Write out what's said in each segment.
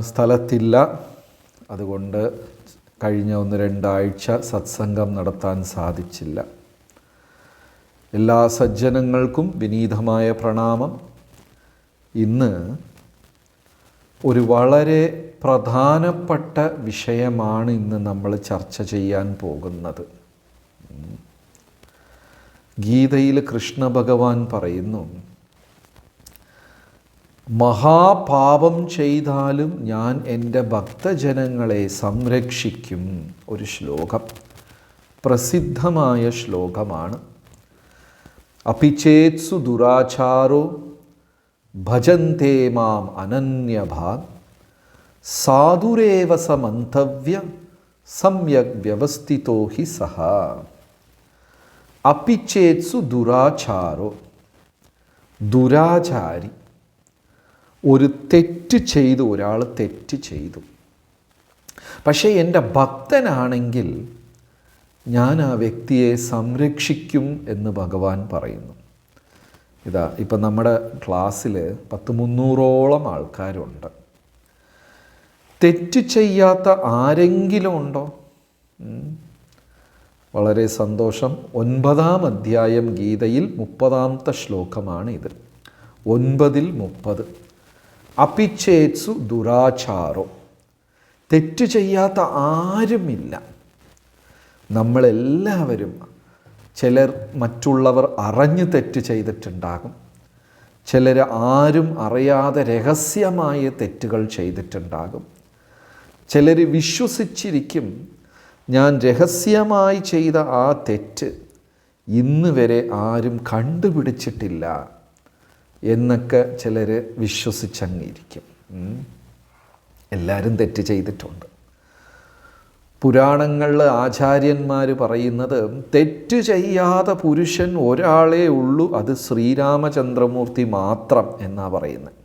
സ്ഥലത്തില്ല. അതുകൊണ്ട് കഴിഞ്ഞ 1-2 ആഴ്ച സത്സംഗം നടത്താൻ സാധിച്ചില്ല. എല്ലാ സജ്ജനങ്ങൾക്കും വിനീതമായ പ്രണാമം. ഇന്ന് ഒരു വളരെ പ്രധാനപ്പെട്ട വിഷയമാണ് നമ്മൾ ചർച്ച ചെയ്യാൻ പോകുന്നത്. ഗീതയിൽ കൃഷ്ണ ഭഗവാൻ പറയുന്നു, മഹാപാപം ചെയ്താലും ഞാൻ എൻ്റെ ഭക്തജനങ്ങളെ സംരക്ഷിക്കും. ഒരു ശ്ലോകം, പ്രസിദ്ധമായ ശ്ലോകമാണ്. അപിചേത്സു ദുരാചാരോ ഭജന്തേ മാം അനന്യഭാഗ് സാധുരേവ സമന്തവ്യ സമ്യക് വ്യവസ്ഥിതോ ഹി സഹ. അപിചേത്സു ദുരാചാരോ, ദുരാചാരി, ഒരു തെറ്റ് ചെയ്തു, ഒരാൾ തെറ്റ് ചെയ്തു. പക്ഷേ എൻ്റെ ഭക്തനാണെങ്കിൽ ഞാൻ ആ വ്യക്തിയെ സംരക്ഷിക്കും എന്ന് ഭഗവാൻ പറയുന്നു. ഇപ്പം നമ്മുടെ ക്ലാസ്സിൽ 300ഓളം ആൾക്കാരുണ്ട്. തെറ്റ് ചെയ്യാത്ത ആരെങ്കിലും ഉണ്ടോ? വളരെ സന്തോഷം. 9-ാം അധ്യായം ഗീതയിൽ 30-ാമത്തെ ശ്ലോകമാണ് ഇത്. 9:30. അപിചേത്സു ദുരാചാരോ, തെറ്റ് ചെയ്യാത്ത ആരുമില്ല. നമ്മളെല്ലാവരും, ചിലർ മറ്റുള്ളവർ അറിഞ്ഞ് തെറ്റ് ചെയ്തിട്ടുണ്ടാകും, ചിലർ ആരും അറിയാതെ രഹസ്യമായ തെറ്റുകൾ ചെയ്തിട്ടുണ്ടാകും, ചിലർ വിശ്വസിച്ചിരിക്കും ഞാൻ രഹസ്യമായി ചെയ്ത ആ തെറ്റ് ഇന്ന് വരെ ആരും കണ്ടുപിടിച്ചിട്ടില്ല എന്നൊക്കെ ചിലർ വിശ്വസിച്ചങ്ങിരിക്കും. എല്ലാവരും തെറ്റ് ചെയ്തിട്ടുണ്ട്. പുരാണങ്ങളിൽ ആചാര്യന്മാർ പറയുന്നത്, തെറ്റ് ചെയ്യാത്ത പുരുഷൻ ഒരാളേ ഉള്ളൂ, അത് ശ്രീരാമചന്ദ്രമൂർത്തി മാത്രം എന്നാണ് പറയുന്നത്.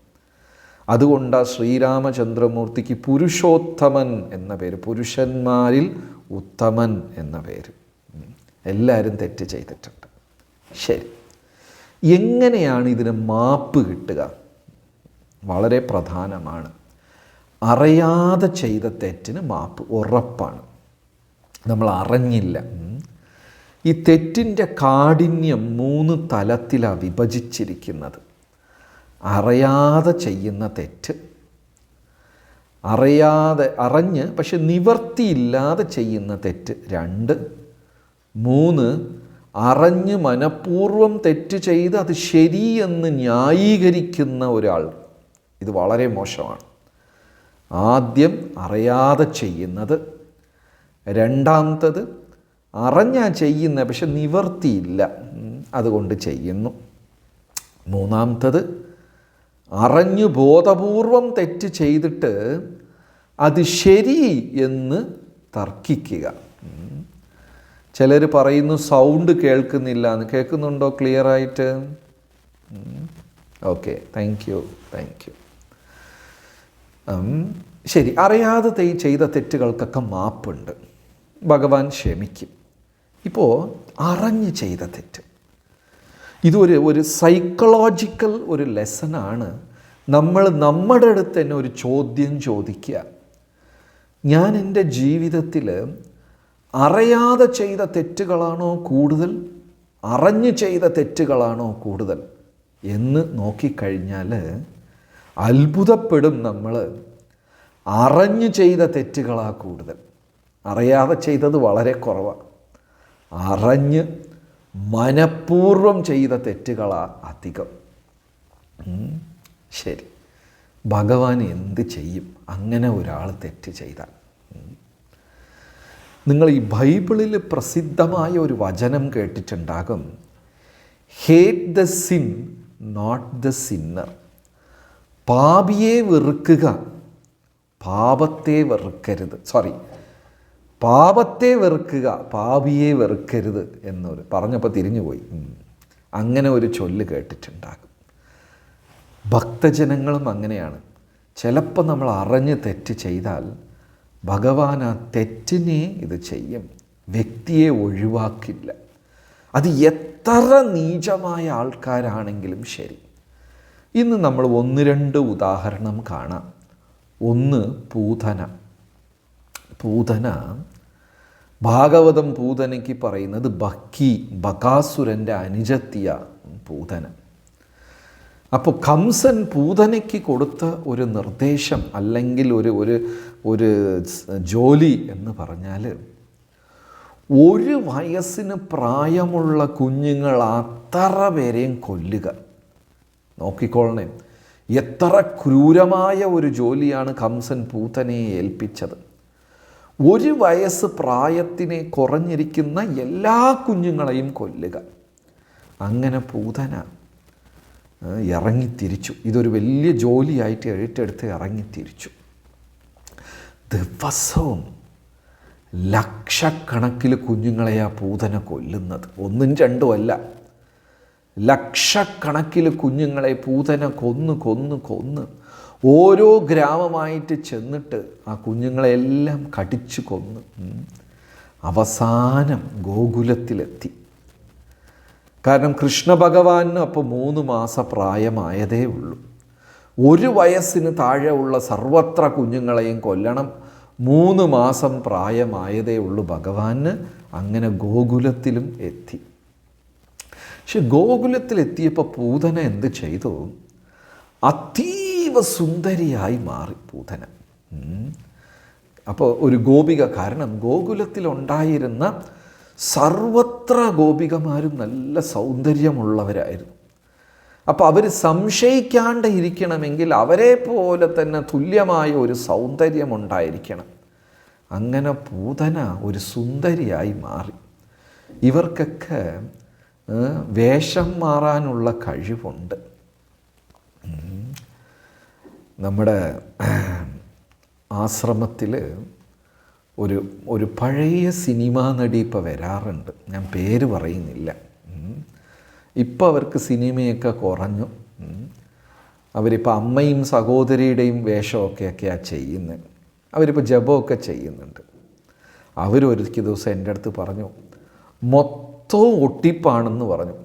അതുകൊണ്ടാണ് ശ്രീരാമചന്ദ്രമൂർത്തിക്ക് പുരുഷോത്തമൻ എന്ന പേര്, പുരുഷന്മാരിൽ ഉത്തമൻ എന്ന പേര്. എല്ലാവരും തെറ്റ് ചെയ്തിട്ടുണ്ട്. ശരി, എങ്ങനെയാണ് ഇതിന് മാപ്പ് കിട്ടുക? വളരെ പ്രധാനമാണ്. അറിയാതെ ചെയ്ത തെറ്റിന് മാപ്പ് ഉറപ്പാണ്. നമ്മൾ അറിഞ്ഞില്ല. ഈ തെറ്റിൻ്റെ കാഠിന്യം 3 തലത്തിലാണ് വിഭജിച്ചിരിക്കുന്നത്. അറിയാതെ ചെയ്യുന്ന തെറ്റ്, അറിഞ്ഞ് പക്ഷെ നിവർത്തിയില്ലാതെ ചെയ്യുന്ന തെറ്റ് 2, 3 അറിഞ്ഞ് മനഃപൂർവ്വം തെറ്റ് ചെയ്ത് അത് ശരിയെന്ന് ന്യായീകരിക്കുന്ന ഒരാൾ. ഇത് വളരെ മോശമാണ്. ആദ്യം അറിയാതെ ചെയ്യുന്നത്, രണ്ടാമത്തത് അറിഞ്ഞാ ചെയ്യുന്ന പക്ഷെ നിവർത്തിയില്ല അതുകൊണ്ട് ചെയ്യുന്നു, മൂന്നാമത്തത് അറിഞ്ഞു ബോധപൂർവം തെറ്റ് ചെയ്തിട്ട് അത് ശരി എന്ന് തർക്കിക്കുക. ചിലർ പറയുന്നു സൗണ്ട് കേൾക്കുന്നില്ല എന്ന്. കേൾക്കുന്നുണ്ടോ ക്ലിയറായിട്ട്? Okay, thank you. ശരി, അറിയാതെ ചെയ്ത തെറ്റുകൾക്കൊക്കെ മാപ്പുണ്ട്, ഭഗവാൻ ക്ഷമിക്കും. ഇപ്പോൾ അറിഞ്ഞ് ചെയ്ത തെറ്റ്, ഇതൊരു സൈക്കോളജിക്കൽ ഒരു ലെസനാണ്. നമ്മൾ നമ്മുടെ അടുത്ത് തന്നെ ഒരു ചോദ്യം ചോദിക്കുക, ഞാൻ എൻ്റെ ജീവിതത്തിൽ അറിയാതെ ചെയ്ത തെറ്റുകളാണോ കൂടുതൽ, അറിഞ്ഞ് ചെയ്ത തെറ്റുകളാണോ കൂടുതൽ എന്ന് നോക്കിക്കഴിഞ്ഞാൽ അത്ഭുതപ്പെടും. നമ്മൾ അറിഞ്ഞു ചെയ്ത തെറ്റുകളാണ് കൂടുതൽ, അറിയാതെ ചെയ്തത് വളരെ കുറവാണ്. അറിഞ്ഞ് മനഃപൂർവ്വം ചെയ്ത തെറ്റുകളാണ് അധികം. ശരി, ഭഗവാൻ എന്ത് ചെയ്യും അങ്ങനെ ഒരാൾ തെറ്റ് ചെയ്താൽ? നിങ്ങൾ ഈ ബൈബിളിൽ പ്രസിദ്ധമായ ഒരു വചനം കേട്ടിട്ടുണ്ടാകും, hate the sin not the sinner. പാപിയെ വെറുക്കുക, പാപത്തെ വെറുക്കരുത്. പാപത്തെ വെറുക്കുക, പാപിയെ വെറുക്കരുത് എന്നൊരു പറഞ്ഞപ്പോൾ തിരിഞ്ഞുപോയി. അങ്ങനെ ഒരു ചൊല്ല് കേട്ടിട്ടുണ്ടാകും. ഭക്തജനങ്ങളും അങ്ങനെയാണ്. ചിലപ്പോൾ നമ്മൾ അറിഞ്ഞ് തെറ്റ് ചെയ്താൽ ഭഗവാൻ ആ തെറ്റിനെ ഇത് ചെയ്യും, വ്യക്തിയെ ഒഴിവാക്കില്ല. അത് എത്ര നീചമായ ആൾക്കാരാണെങ്കിലും ശരി. ഇന്ന് നമ്മൾ 1-2 ഉദാഹരണം കാണാം. ഒന്ന് പൂതന. പൂതന, ഭാഗവതം പൂതനയ്ക്ക് പറയുന്നത് ബകാസുരൻ്റെ അനുജത്തിയ പൂതന. അപ്പോൾ കംസൻ പൂതനയ്ക്ക് കൊടുത്ത ഒരു നിർദ്ദേശം അല്ലെങ്കിൽ ഒരു ജോലി എന്ന് പറഞ്ഞാൽ, 1 വയസ്സിന് പ്രായമുള്ള കുഞ്ഞുങ്ങൾ അത്ര പേരെയും കൊല്ലുക. നോക്കിക്കൊള്ളണേ, എത്ര ക്രൂരമായ ഒരു ജോലിയാണ് കംസൻ പൂതനയെ ഏൽപ്പിച്ചത്. 1 വയസ്സ് പ്രായത്തിനെ കുറഞ്ഞിരിക്കുന്ന എല്ലാ കുഞ്ഞുങ്ങളെയും കൊല്ലുക. അങ്ങനെ പൂതന ഇറങ്ങിത്തിരിച്ചു. ഇതൊരു വലിയ ജോലിയായിട്ട് ഏറ്റെടുത്ത് ഇറങ്ങിത്തിരിച്ചു. ദിവസവും ലക്ഷക്കണക്കിൽ കുഞ്ഞുങ്ങളെയാ പൂതന കൊല്ലുന്നത്. 1ഉം 2ഉം അല്ല, ലക്ഷക്കണക്കിൽ കുഞ്ഞുങ്ങളെ പൂതന കൊന്ന് ഓരോ ഗ്രാമമായിട്ട് ചെന്നിട്ട് ആ കുഞ്ഞുങ്ങളെല്ലാം കടിച്ചു കൊന്ന് അവസാനം ഗോകുലത്തിലെത്തി. കാരണം കൃഷ്ണ ഭഗവാന് അപ്പോൾ 3 മാസം പ്രായമായതേ ഉള്ളൂ. 1 വയസ്സിന് താഴെ ഉള്ള സർവത്ര കുഞ്ഞുങ്ങളെയും കൊല്ലണം. 3 മാസം പ്രായമായതേ ഉള്ളൂ ഭഗവാന്. അങ്ങനെ ഗോകുലത്തിലും എത്തി. പക്ഷെ ഗോകുലത്തിലെത്തിയപ്പോൾ പൂതന എന്ത് ചെയ്തു? അതീവ സുന്ദരിയായി മാറി പൂതന. അപ്പോൾ ഒരു ഗോപിക, കാരണം ഗോകുലത്തിലുണ്ടായിരുന്ന സർവത്ര ഗോപികമാരും നല്ല സൗന്ദര്യമുള്ളവരായിരുന്നു. അപ്പോൾ അവർ സംശയിക്കാണ്ട് ഇരിക്കണമെങ്കിൽ അവരെ പോലെ തന്നെ തുല്യമായ ഒരു സൗന്ദര്യമുണ്ടായിരിക്കണം. അങ്ങനെ പൂതന ഒരു സുന്ദരിയായി മാറി. ഇവർക്കൊക്കെ വേഷം മാറാനുള്ള കഴിവുണ്ട്. നമ്മുടെ ആശ്രമത്തിൽ ഒരു പഴയ സിനിമാ നടി ഇപ്പോൾ വരാറുണ്ട്. ഞാൻ പേര് പറയുന്നില്ല. ഇപ്പോൾ അവർക്ക് സിനിമയൊക്കെ കുറഞ്ഞു. അവരിപ്പോൾ അമ്മയും സഹോദരിയുടെയും വേഷമൊക്കെയാണ് ചെയ്യുന്നത്. അവരിപ്പോൾ ജപമൊക്കെ ചെയ്യുന്നുണ്ട്. അവരൊരു ദിവസം എൻ്റെ അടുത്ത് പറഞ്ഞു, മൊത്തവും ഒട്ടിപ്പാണെന്ന് പറഞ്ഞു.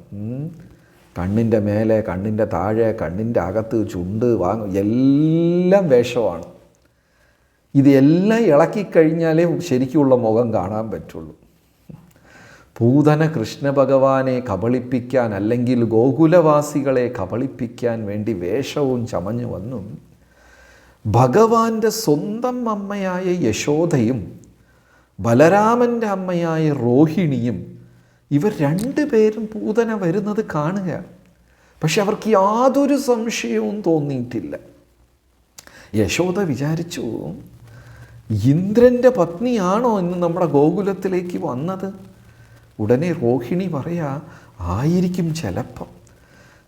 കണ്ണിൻ്റെ മേലെ, കണ്ണിൻ്റെ താഴെ, കണ്ണിൻ്റെ അകത്ത്, ചുണ്ട്, എല്ലാം വേഷമാണ്. ഇതെല്ലാം ഇളക്കിക്കഴിഞ്ഞാലേ ശരിക്കുള്ള മുഖം കാണാൻ പറ്റുള്ളൂ. പൂതന കൃഷ്ണ ഭഗവാനെ കബളിപ്പിക്കാൻ അല്ലെങ്കിൽ ഗോകുലവാസികളെ കബളിപ്പിക്കാൻ വേണ്ടി വേഷവും ചമഞ്ഞു വന്നു. ഭഗവാന്റെ സ്വന്തം അമ്മയായ യശോദയും ബലരാമൻ്റെ അമ്മയായ രോഹിണിയും ഇവർ 2 പേരും പൂതന വരുന്നത് കാണുക. പക്ഷെ അവർക്ക് യാതൊരു സംശയവും തോന്നിയിട്ടില്ല. യശോദ വിചാരിച്ചു, ഇന്ദ്രൻ്റെ പത്നിയാണോ ഇന്ന് നമ്മുടെ ഗോകുലത്തിലേക്ക് വന്നത്? ഉടനെ രോഹിണി പറയാ, ആയിരിക്കും ചിലപ്പം.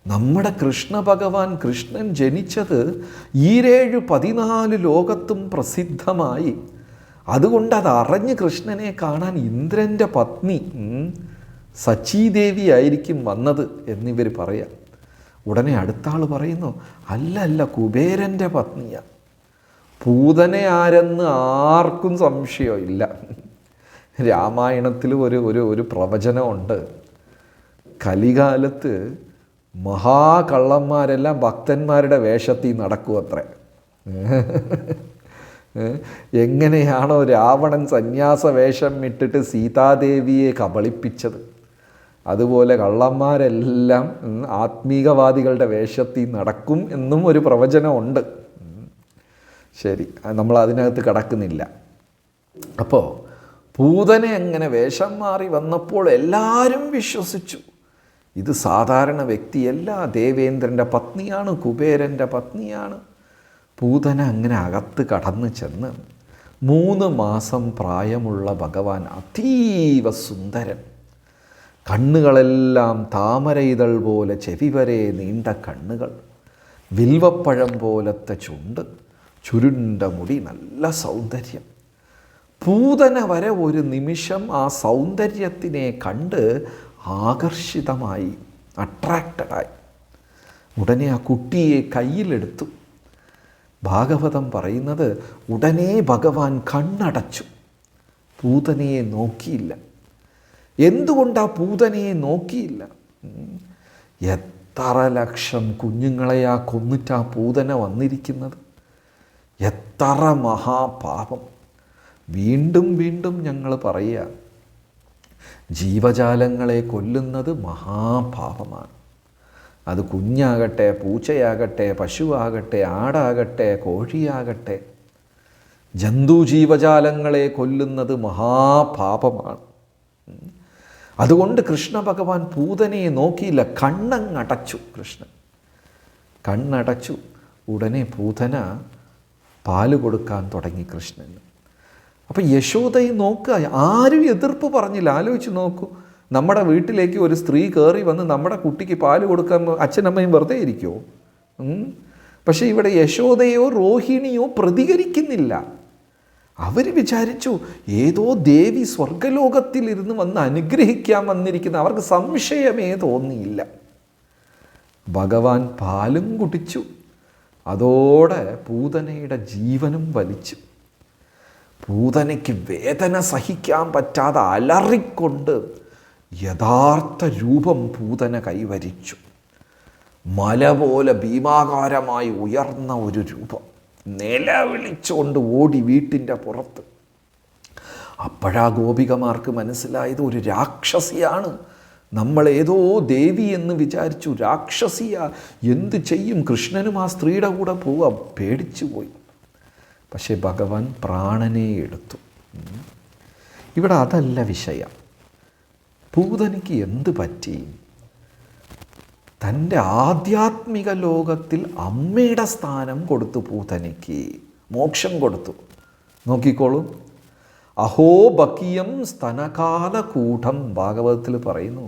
നമ്മുടെ കൃഷ്ണ ഭഗവാൻ കൃഷ്ണൻ ജനിച്ചത് 14 ലോകത്തും പ്രസിദ്ധമായി. അതുകൊണ്ട് അത് അറിഞ്ഞ് കൃഷ്ണനെ കാണാൻ ഇന്ദ്രൻ്റെ പത്നി സച്ചീദേവി ആയിരിക്കും വന്നത് എന്നിവർ പറയാം. ഉടനെ അടുത്ത ആൾ പറയുന്നു, അല്ല, കുബേരൻ്റെ പത്നിയാണ്. പൂതന ആരെന്ന് ആർക്കും സംശയമില്ല. രാമായണത്തിൽ ഒരു പ്രവചനമുണ്ട്. കലികാലത്ത് മഹാകള്ളന്മാരെല്ലാം ഭക്തന്മാരുടെ വേഷത്തിൽ നടക്കുമത്രേ. എങ്ങനെയാണോ രാവണൻ സന്യാസ വേഷം ഇട്ടിട്ട് സീതാദേവിയെ കബളിപ്പിച്ചത്, അതുപോലെ കള്ളന്മാരെല്ലാം ആത്മീകവാദികളുടെ വേഷത്തിൽ നടക്കും എന്നും ഒരു പ്രവചനമുണ്ട്. ശരി, നമ്മൾ അതിനകത്ത് കടക്കുന്നില്ല. അപ്പോൾ പൂതന എങ്ങനെ വേഷം മാറി വന്നപ്പോൾ എല്ലാവരും വിശ്വസിച്ചു, ഇത് സാധാരണ വ്യക്തിയല്ല, ദേവേന്ദ്രൻ്റെ പത്നിയാണ്, കുബേരൻ്റെ പത്നിയാണ്. പൂതന അങ്ങനെ അകത്ത് കടന്നു ചെന്ന് 3 മാസം പ്രായമുള്ള ഭഗവാൻ അതീവ സുന്ദരൻ, കണ്ണുകളെല്ലാം താമരയിതൾ പോലെ ചെവി വരെ നീണ്ട കണ്ണുകൾ, വിൽവപ്പഴം പോലത്തെ ചുണ്ട്, ചുരുണ്ട മുടി, നല്ല സൗന്ദര്യം. പൂതന വരെ ഒരു നിമിഷം ആ സൗന്ദര്യത്തിനെ കണ്ട് ആകർഷിതമായി, അട്രാക്റ്റഡായി. ഉടനെ ആ കുട്ടിയെ കയ്യിലെടുത്തു. ഭാഗവതം പറയുന്നത് ഉടനെ ഭഗവാൻ കണ്ണടച്ചു, പൂതനയെ നോക്കിയില്ല. എന്തുകൊണ്ടാ പൂതനയെ നോക്കിയില്ല? എത്ര ലക്ഷം കുഞ്ഞുങ്ങളെയാ കൊന്നിട്ടാ പൂതന വന്നിരിക്കുന്നത്. എത്ര മഹാപാപം! വീണ്ടും വീണ്ടും ഞങ്ങൾ പറയുക, ജീവജാലങ്ങളെ കൊല്ലുന്നത് മഹാപാപമാണ്. അത് കുഞ്ഞാകട്ടെ, പൂച്ചയാകട്ടെ, പശുവാകട്ടെ, ആടാകട്ടെ, കോഴിയാകട്ടെ, ജന്തുജീവജാലങ്ങളെ കൊല്ലുന്നത് മഹാപാപമാണ്. അതുകൊണ്ട് കൃഷ്ണ ഭഗവാൻ പൂതനയെ നോക്കിയില്ല, കണ്ണങ്ങടച്ചു. കൃഷ്ണൻ കണ്ണടച്ചു. ഉടനെ പൂതന പാല് കൊടുക്കാൻ തുടങ്ങി കൃഷ്ണന്. അപ്പം യശോദയെ നോക്കുക, ആരും എതിർപ്പ് പറഞ്ഞില്ല. ആലോചിച്ച് നോക്കൂ, നമ്മുടെ വീട്ടിലേക്ക് ഒരു സ്ത്രീ കയറി വന്ന് നമ്മുടെ കുട്ടിക്ക് പാല് കൊടുക്കാൻ അച്ഛനമ്മയും വെറുതെ ഇരിക്കുമോ? പക്ഷേ ഇവിടെ യശോദയോ റോഹിണിയോ പ്രതികരിക്കുന്നില്ല. അവർ വിചാരിച്ചു ഏതോ ദേവി സ്വർഗലോകത്തിലിരുന്ന് വന്ന് അനുഗ്രഹിക്കാൻ വന്നിരിക്കുന്ന, അവർക്ക് സംശയമേ തോന്നിയില്ല. ഭഗവാൻ പാലും കുടിച്ചു. അതോടെ പൂതനയുടെ ജീവനും വലിച്ചു. പൂതനയ്ക്ക് വേദന സഹിക്കാൻ പറ്റാതെ അലറിക്കൊണ്ട് യഥാർത്ഥ രൂപം പൂതന കൈവരിച്ചു. മല പോലെ ഭീമാകാരമായി ഉയർന്ന ഒരു രൂപം നിലവിളിച്ചുകൊണ്ട് ഓടി വീട്ടിൻ്റെ പുറത്ത്. അപ്പോഴാ ഗോപികമാർക്ക് മനസ്സിലായത് ഒരു രാക്ഷസിയാണ്. നമ്മൾ ഏതോ ദേവി എന്ന് വിചാരിച്ചു, രാക്ഷസിയാ. എന്ത് ചെയ്യും? കൃഷ്ണനും ആ സ്ത്രീയുടെ കൂടെ പോവാം. പേടിച്ചു പോയി. പക്ഷേ ഭഗവാൻ പ്രാണനെ എടുത്തു. ഇവിടെ അതല്ല വിഷയം. പൂതനയ്ക്ക് എന്ത് പറ്റി? തൻ്റെ ആധ്യാത്മിക ലോകത്തിൽ അമ്മയുടെ സ്ഥാനം കൊടുത്തു. പൂതനയ്ക്ക് മോക്ഷം കൊടുത്തു. നോക്കിക്കോളൂ, അഹോ ബക്കിയം സ്തനകാലകൂഢം ഭാഗവതത്തിൽ പറയുന്നു.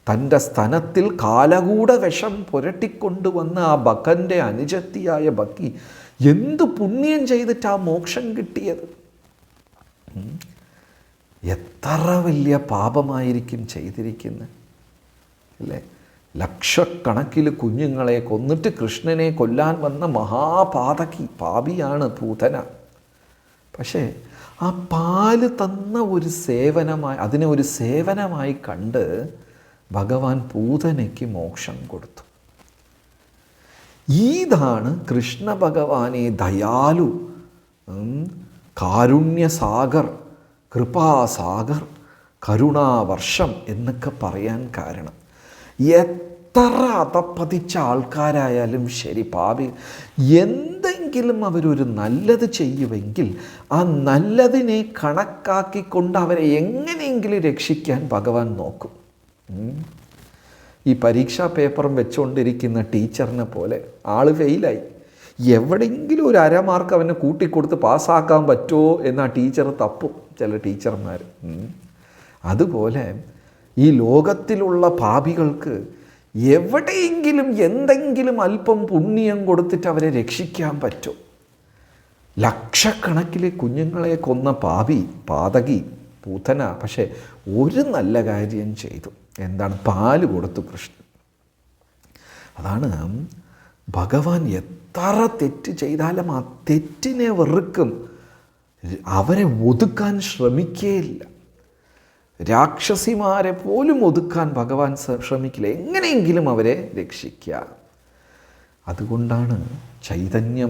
തൻ്റെ സ്തനത്തിൽ കാലകൂട വിഷം പുരട്ടിക്കൊണ്ടുവന്ന ആ ബക്കൻ്റെ അനുജത്തിയായ ബക്കി എന്ത് പുണ്യം ചെയ്തിട്ട് ആ മോക്ഷം കിട്ടിയത്? എത്ര വലിയ പാപമായിരിക്കും ചെയ്തിരിക്കുന്നത് അല്ലേ? ലക്ഷക്കണക്കിൽ കുഞ്ഞുങ്ങളെ കൊന്നിട്ട് കൃഷ്ണനെ കൊല്ലാൻ വന്ന പാപിയാണ് പൂതന. പക്ഷേ ആ പാല് തന്ന ഒരു സേവനമായി, അതിനെ ഒരു സേവനമായി കണ്ട് ഭഗവാൻ പൂതനയ്ക്ക് മോക്ഷം കൊടുത്തു. ഇതാണ് കൃഷ്ണ ഭഗവാനെ ദയാലു, കാരുണ്യസാഗർ, കൃപാസാഗർ, കരുണാവർഷം എന്നൊക്കെ പറയാൻ കാരണം. എത്ര അതപ്പതിച്ച ആൾക്കാരായാലും ശരി, പാപി, എന്തെങ്കിലും അവരൊരു നല്ലത് ചെയ്യുമെങ്കിൽ ആ നല്ലതിനെ കണക്കാക്കിക്കൊണ്ട് അവരെ എങ്ങനെയെങ്കിലും രക്ഷിക്കാൻ ഭഗവാൻ നോക്കും. ഈ പരീക്ഷാ പേപ്പറും വെച്ചുകൊണ്ടിരിക്കുന്ന ടീച്ചറിനെ പോലെ ആൾ ഫെയിലായി, എവിടെയെങ്കിലും ഒരു അരമാർക്ക് അവനെ കൂട്ടിക്കൊടുത്ത് പാസ്സാക്കാൻ പറ്റുമോ എന്ന് ആ ടീച്ചർ തപ്പും ചില ടീച്ചർമാർ. അതുപോലെ ഈ ലോകത്തിലുള്ള പാപികൾക്ക് എവിടെയെങ്കിലും എന്തെങ്കിലും അല്പം പുണ്യം കൊടുത്തിട്ട് അവരെ രക്ഷിക്കാൻ പറ്റും. ലക്ഷക്കണക്കിലെ കുഞ്ഞുങ്ങളെ കൊന്ന പാതകി പൂതന പക്ഷേ ഒരു നല്ല കാര്യം ചെയ്തു. എന്താണ്? പാല് കൊടുത്തു കൃഷ്ണൻ. അതാണ് ഭഗവാൻ എത്ര തെറ്റ് ചെയ്താലും ആ തെറ്റിനെ വെറുക്കും. അവരെ ഒതുക്കാൻ ശ്രമിക്കുകയില്ല. രാക്ഷസിമാരെ പോലും ഒതുക്കാൻ ഭഗവാൻ ശ്രമിക്കില്ല. എങ്ങനെയെങ്കിലും അവരെ രക്ഷിക്കുക. അതുകൊണ്ടാണ് ചൈതന്യ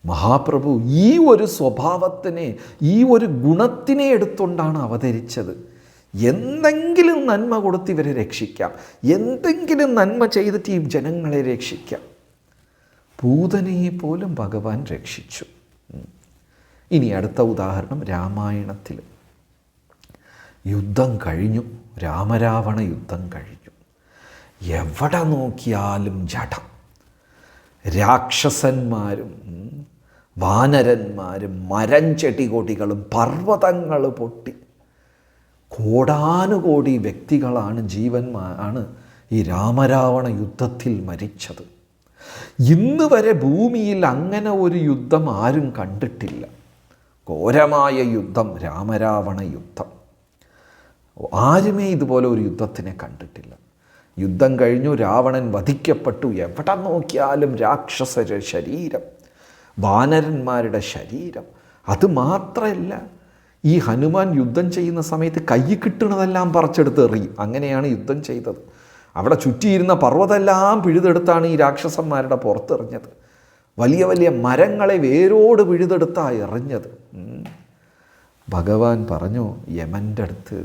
മഹാപ്രഭു ഈ ഒരു സ്വഭാവത്തിനെ, ഈ ഒരു ഗുണത്തിനെ എടുത്തുകൊണ്ടാണ് അവതരിച്ചത്. എന്തെങ്കിലും നന്മ കൊടുത്ത് ഇവരെ രക്ഷിക്കാം, എന്തെങ്കിലും നന്മ ചെയ്തിട്ട് ഈ ജനങ്ങളെ രക്ഷിക്കാം. പൂതനയെ പോലും ഭഗവാൻ രക്ഷിച്ചു. ഇനി അടുത്ത ഉദാഹരണം രാമായണത്തിൽ. യുദ്ധം കഴിഞ്ഞു, രാമരാവണ യുദ്ധം കഴിഞ്ഞു. എവിടെ നോക്കിയാലും ജഡം. രാക്ഷസന്മാരും വാനരന്മാരും മരഞ്ചെടികൊടികളും പർവ്വതങ്ങൾ പൊട്ടി കോടാനുകോടി വ്യക്തികളാണ്, ജീവന്മാരാണ് ഈ രാമരാവണ യുദ്ധത്തിൽ മരിച്ചത്. ഇന്ന് വരെ ഭൂമിയിൽ അങ്ങനെ ഒരു യുദ്ധം ആരും കണ്ടിട്ടില്ല. ഘോരമായ യുദ്ധം, രാമരാവണ യുദ്ധം. ആരുമേ ഇതുപോലെ ഒരു യുദ്ധത്തിനെ കണ്ടിട്ടില്ല. യുദ്ധം കഴിഞ്ഞു, രാവണൻ വധിക്കപ്പെട്ടു. എവിടെ നോക്കിയാലും രാക്ഷസരുടെ ശരീരം, വാനരന്മാരുടെ ശരീരം. അതുമാത്രമല്ല, ഈ ഹനുമാൻ യുദ്ധം ചെയ്യുന്ന സമയത്ത് കൈ കിട്ടുന്നതെല്ലാം പറിച്ചെടുത്ത് എറിയും. അങ്ങനെയാണ് യുദ്ധം ചെയ്തത്. അവിടെ ചുറ്റിയിരുന്ന പർവ്വതമെല്ലാം പിഴുതെടുത്താണ് ഈ രാക്ഷസന്മാരുടെ പുറത്തെറിഞ്ഞത്. വലിയ വലിയ മരങ്ങളെ വേരോട് പിഴുതെടുത്താണ് എറിഞ്ഞത്. ഭഗവാൻ പറഞ്ഞു യമൻ്റെ അടുത്ത്,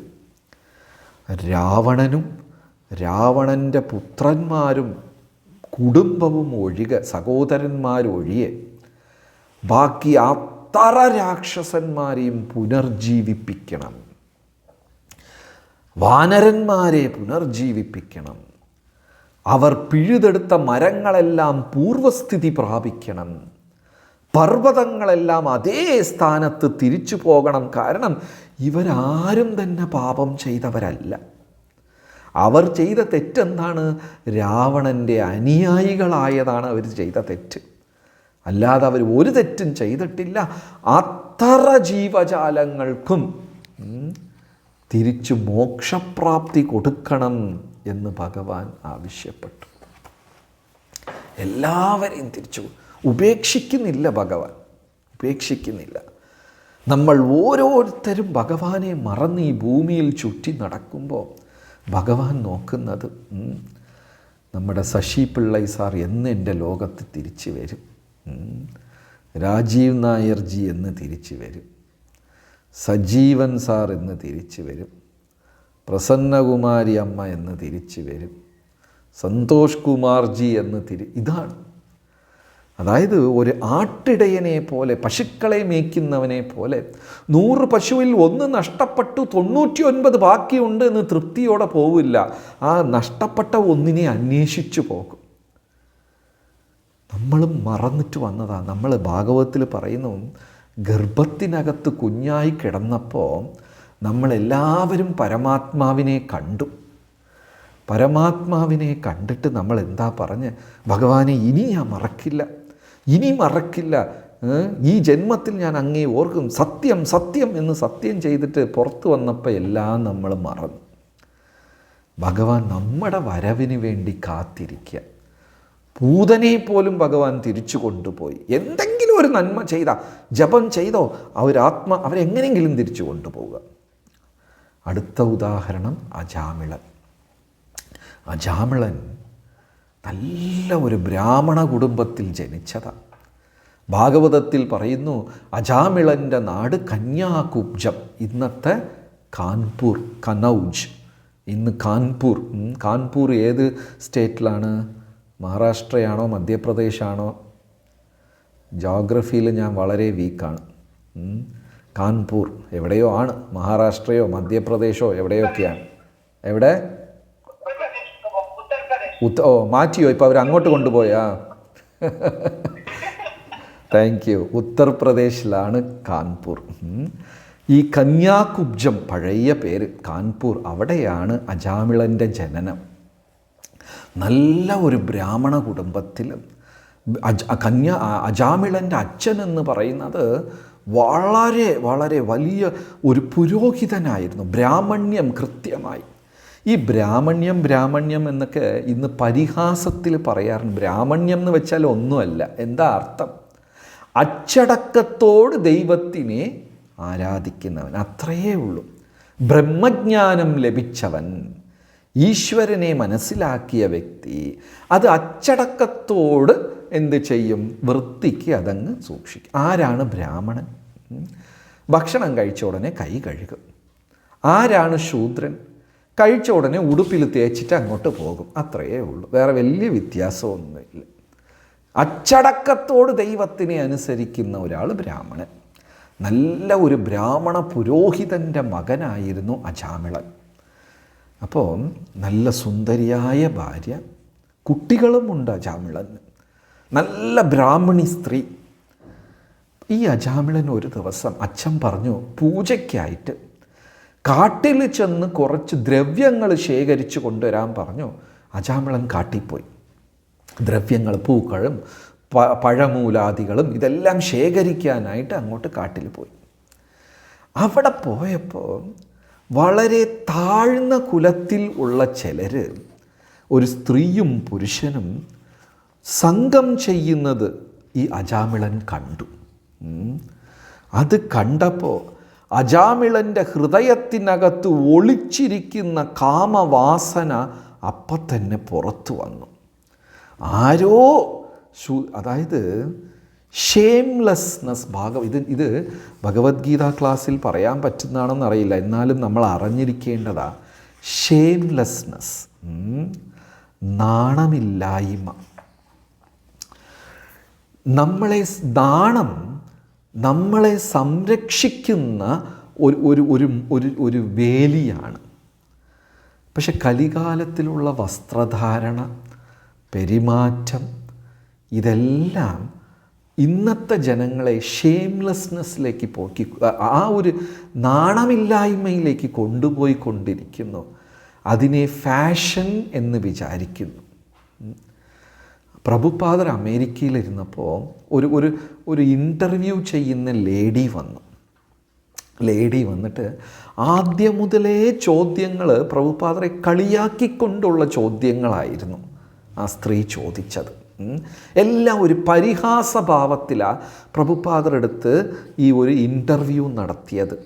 രാവണനും രാവണൻ്റെ പുത്രന്മാരും കുടുംബവും ഒഴികെ, സഹോദരന്മാരൊഴിയെ ബാക്കി അത്ര രാക്ഷസന്മാരെയും പുനർജീവിപ്പിക്കണം, വാനരന്മാരെ പുനർജീവിപ്പിക്കണം, അവർ പിഴുതെടുത്ത മരങ്ങളെല്ലാം പൂർവസ്ഥിതി പ്രാപിക്കണം, പർവ്വതങ്ങളെല്ലാം അതേ സ്ഥാനത്ത് തിരിച്ചു പോകണം. കാരണം ഇവരാരും തന്നെ പാപം ചെയ്തവരല്ല. അവർ ചെയ്ത തെറ്റെന്താണ്? രാവണൻ്റെ അനുയായികളായതാണ് അവർ ചെയ്ത തെറ്റ്. അല്ലാതെ അവർ ഒരു തെറ്റും ചെയ്തിട്ടില്ല. അത്ര ജീവജാലങ്ങൾക്കും തിരിച്ചു മോക്ഷപ്രാപ്തി കൊടുക്കണം എന്ന് ഭഗവാൻ ആവശ്യപ്പെട്ടു. എല്ലാവരെയും തിരിച്ചു ഉപേക്ഷിക്കുന്നില്ല ഭഗവാൻ, ഉപേക്ഷിക്കുന്നില്ല. നമ്മൾ ഓരോരുത്തരും ഭഗവാനെ മറന്ന് ഈ ഭൂമിയിൽ ചുറ്റി നടക്കുമ്പോൾ ഭഗവാൻ നോക്കുന്നത് നമ്മുടെ ശശി പിള്ളൈ സാർ എന്ന് എൻ്റെ ലോകത്ത് തിരിച്ചു വരും, രാജീവ് നായർജി എന്ന് തിരിച്ചു വരും, സജീവൻ സാർ എന്ന് തിരിച്ചു വരും, പ്രസന്നകുമാരി അമ്മ എന്ന് തിരിച്ചു വരും, സന്തോഷ് കുമാർജി എന്ന് ഇതാണ്. അതായത് ഒരു ആട്ടിടയനെ പോലെ, പശുക്കളെ മേയ്ക്കുന്നവനെ പോലെ 100 പശുവിൽ 1 നഷ്ടപ്പെട്ടു 99 ബാക്കിയുണ്ട് എന്ന് തൃപ്തിയോടെ പോവില്ല. ആ നഷ്ടപ്പെട്ട ഒന്നിനെ അന്വേഷിച്ചു പോകും. നമ്മളും മറന്നിട്ട് വന്നതാണ്. നമ്മൾ ഭാഗവതത്തിൽ പറയുന്നു, ഗർഭത്തിനകത്ത് കുഞ്ഞായി കിടന്നപ്പോൾ നമ്മളെല്ലാവരും പരമാത്മാവിനെ കണ്ടു. പരമാത്മാവിനെ കണ്ടിട്ട് നമ്മൾ എന്താ പറഞ്ഞ്, ഭഗവാനെ ഇനി ഞാൻ മറക്കില്ല, ഇനി മറക്കില്ല, ഈ ജന്മത്തിൽ ഞാൻ അങ്ങേ ഓർക്കും, സത്യം സത്യം എന്ന് സത്യം ചെയ്തിട്ട് പുറത്ത് വന്നപ്പോൾ എല്ലാം നമ്മൾ മറന്നു. ഭഗവാൻ നമ്മുടെ വരവിന് വേണ്ടി കാത്തിരിക്കുക. പൂതനെ പോലും ഭഗവാൻ തിരിച്ചു കൊണ്ടുപോയി. എന്തെങ്കിലും ഒരു നന്മ ചെയ്താൽ, ജപം ചെയ്തോ, അവരെങ്ങനെയെങ്കിലും തിരിച്ചു കൊണ്ടുപോവുക. അടുത്ത ഉദാഹരണം അജാമിളൻ. അജാമിളൻ നല്ല ഒരു ബ്രാഹ്മണ കുടുംബത്തിൽ ജനിച്ചതാണ്. ഭാഗവതത്തിൽ പറയുന്നു, അജാമിളൻ്റെ നാട് കന്യാകുബ്ജം, ഇന്നത്തെ കാൺപൂർ, കനൗജ്, ഇന്ന് കാൺപൂർ. കാൺപൂർ ഏത് സ്റ്റേറ്റിലാണ്? മഹാരാഷ്ട്രയാണോ മധ്യപ്രദേശാണോ? ജോഗ്രഫിയിൽ ഞാൻ വളരെ വീക്കാണ്. കാൺപൂർ എവിടെയോ ആണ്, മഹാരാഷ്ട്രയോ മധ്യപ്രദേശോ എവിടെയൊക്കെയാണ്. എവിടെ? മാറ്റിയോ? ഇപ്പോൾ അവർ അങ്ങോട്ട് കൊണ്ടുപോയാ? Thank you. ഉത്തർപ്രദേശിലാണ് കാൺപൂർ. ഈ കന്യാകുബ്ജം, പഴയ പേര് കാൺപൂർ, അവിടെയാണ് അജാമിളൻ്റെ ജനനം. നല്ല ഒരു ബ്രാഹ്മണ കുടുംബത്തിൽ അജാമിളൻ്റെ അച്ഛൻ എന്ന് പറയുന്നത് വളരെ വളരെ വലിയ ഒരു പുരോഹിതനായിരുന്നു. ബ്രാഹ്മണ്യം കൃത്യമായി. ഈ ബ്രാഹ്മണ്യം എന്നൊക്കെ ഇന്ന് പരിഹാസത്തിൽ പറയാറുണ്ട്. ബ്രാഹ്മണ്യം എന്ന് വെച്ചാൽ ഒന്നുമല്ല. എന്താ അർത്ഥം? അച്ചടക്കത്തോട് ദൈവത്തിനെ ആരാധിക്കുന്നവൻ, അത്രയേ ഉള്ളൂ. ബ്രഹ്മജ്ഞാനം ലഭിച്ചവൻ, ഈശ്വരനെ മനസ്സിലാക്കിയ വ്യക്തി, അത് അച്ചടക്കത്തോട് എന്ത് ചെയ്യും? വൃത്തിക്ക് അതങ്ങ് സൂക്ഷിക്കും. ആരാണ് ബ്രാഹ്മണൻ? ഭക്ഷണം കഴിച്ച ഉടനെ കൈ കഴുകും. ആരാണ് ശൂദ്രൻ? കഴിച്ച ഉടനെ ഉടുപ്പിൽ തേച്ചിട്ട് അങ്ങോട്ട് പോകും. അത്രയേ ഉള്ളൂ. വേറെ വലിയ വ്യത്യാസമൊന്നുമില്ല. അച്ചടക്കത്തോട് ദൈവത്തിനെ അനുസരിക്കുന്ന ഒരാൾ ബ്രാഹ്മണൻ. നല്ല ഒരു ബ്രാഹ്മണ പുരോഹിതൻ്റെ മകനായിരുന്നു അജാമിളൻ. അപ്പോൾ നല്ല സുന്ദരിയായ ഭാര്യ, കുട്ടികളുമുണ്ട് അജാമിളന്. നല്ല ബ്രാഹ്മണി സ്ത്രീ. ഈ അജാമിളൻ ഒരു ദിവസം അച്ഛൻ പറഞ്ഞു, പൂജയ്ക്കായിട്ട് കാട്ടിൽ ചെന്ന് കുറച്ച് ദ്രവ്യങ്ങൾ ശേഖരിച്ച് കൊണ്ടുവരാൻ പറഞ്ഞു. അജാമിളൻ കാട്ടിപ്പോയി. ദ്രവ്യങ്ങൾ, പൂക്കളും പഴമൂലാദികളും ഇതെല്ലാം ശേഖരിക്കാനായിട്ട് അങ്ങോട്ട് കാട്ടിൽ പോയി. അവിടെ പോയപ്പോൾ വളരെ താഴ്ന്ന കുലത്തിൽ ഉള്ള ചിലർ, ഒരു സ്ത്രീയും പുരുഷനും സംഘം ചെയ്യുന്നത് ഈ അജാമിളൻ കണ്ടു. അത് കണ്ടപ്പോൾ അജാമിളൻ്റെ ഹൃദയത്തിനകത്ത് ഒളിച്ചിരിക്കുന്ന കാമവാസന അപ്പം തന്നെ പുറത്തു വന്നു. ആരോ അതായത് ഷെയിംലെസ്നെസ് ഇത് ഭഗവത്ഗീത ക്ലാസ്സിൽ പറയാൻ പറ്റുന്നതാണെന്ന് അറിയില്ല, എന്നാലും നമ്മൾ അറിഞ്ഞിരിക്കേണ്ടതാ. ഷെയിംലെസ്നെസ്, നാണമില്ലായ്മ. നാണം നമ്മളെ സംരക്ഷിക്കുന്ന ഒരു വേലിയാണ്. പക്ഷെ കലികാലത്തിലുള്ള വസ്ത്രധാരണ, പെരുമാറ്റം, ഇതെല്ലാം ഇന്നത്തെ ജനങ്ങളെ ഷെയിംലെസ്നെസ്സിലേക്ക് ആ ഒരു നാണമില്ലായ്മയിലേക്ക് കൊണ്ടുപോയിക്കൊണ്ടിരിക്കുന്നു. അതിനെ ഫാഷൻ എന്ന് വിചാരിക്കുന്നു. പ്രഭുപാദർ അമേരിക്കയിലിരുന്നപ്പോൾ ഒരു ഇൻ്റർവ്യൂ ചെയ്യുന്ന ലേഡി വന്നിട്ട് ആദ്യം മുതലേ ചോദ്യങ്ങൾ പ്രഭുപാദരെ കളിയാക്കിക്കൊണ്ടുള്ള ചോദ്യങ്ങളായിരുന്നു ആ സ്ത്രീ ചോദിച്ചത്. എല്ലാം ഒരു പരിഹാസഭാവത്തിലാണ് പ്രഭുപാദരെടുത്ത് ഈ ഒരു ഇൻ്റർവ്യൂ നടത്തിയത്.